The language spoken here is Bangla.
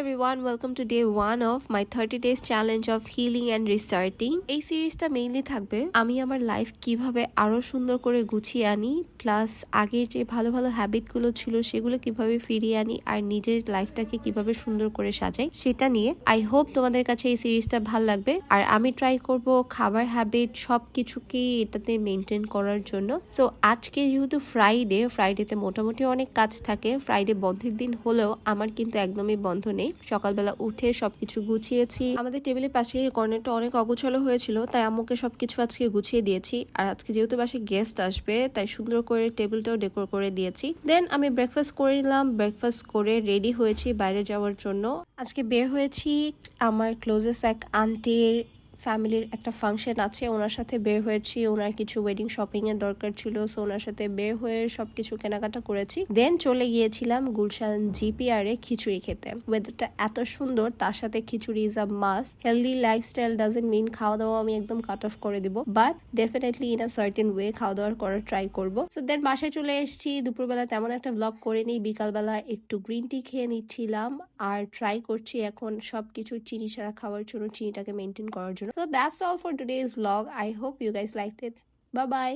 everyone, welcome to day 1 of my 30 days challenge of healing and restarting. এই সিরিজটা মেইনলি থাকবে আমি আমার লাইফ কিভাবে আরো সুন্দর করে গুছিয়ে আনি, প্লাস আগের যে ভালো ভালো হ্যাবিটগুলো ছিল সেগুলো কিভাবে ফিরিয়ে আনি আর নিজের লাইফটাকে কিভাবে সুন্দর করে সাজাই সেটা নিয়ে। আই হোপ তোমাদের কাছে এই সিরিজটা ভালো লাগবে আর আমি ট্রাই করব খাবার হ্যাবিট সবকিছুকে এটাতে মেনটেন করার জন্য। সো আজকে যেহেতু ফ্রাইডেতে মোটামুটি অনেক কাজ থাকে, ফ্রাইডে বন্ধের দিন হলেও আমার কিন্তু একদমই বন্ধ নেই। সকালবেলা উঠে সবকিছু গুছিয়েছি। আমাদের টেবিলের পাশে কর্নারটা অনেক অগোছালো হয়েছিল, তাই আম্মুকে সবকিছু আজকে গুছিয়ে দিয়েছি। আর আজকে যেহেতু বাসায় গেস্ট আসবে তাই সুন্দর করে টেবিলটাও ডেকোর করে দিয়েছি। দেন আমি ব্রেকফাস্ট করে নিলাম, ব্রেকফাস্ট করে রেডি হয়েছি বাইরে যাওয়ার জন্য। আজকে বের হয়েছি আমার ক্লোজেস্ট এক আন্টির ফ্যামিলির একটা ফাংশন আছে, ওনার সাথে বের হয়েছি। ওনার কিছু ওয়েডিং শপিং এর দরকার ছিল, সো ওনার সাথে বের হয়ে সবকিছু কেনাকাটা করেছি। দেন চলে গিয়েছিলাম গুলশান জিপিআর এ খিচুড়ি খেতে। ওয়েদারটা এত সুন্দর, তার সাথে khichuri is a must. Healthy lifestyle doesn't mean খাওয়া দাওয়া আমি একদম কাট অফ করে দিব, but definitely in a certain way খাওয়া দাওয়ার করার ট্রাই করবো। সো দেন বাসায় চলে এসেছি। দুপুরবেলা তেমন একটা ব্লগ করিনি, বিকালবেলা একটু গ্রিন টি খেয়ে নিচ্ছিলাম আর ট্রাই করছি এখন সবকিছু চিনি ছাড়া খাওয়ার জন্য, চিনিটাকে মেনটেন করার জন্য। So that's all for today's vlog. I hope you guys liked it. Bye bye.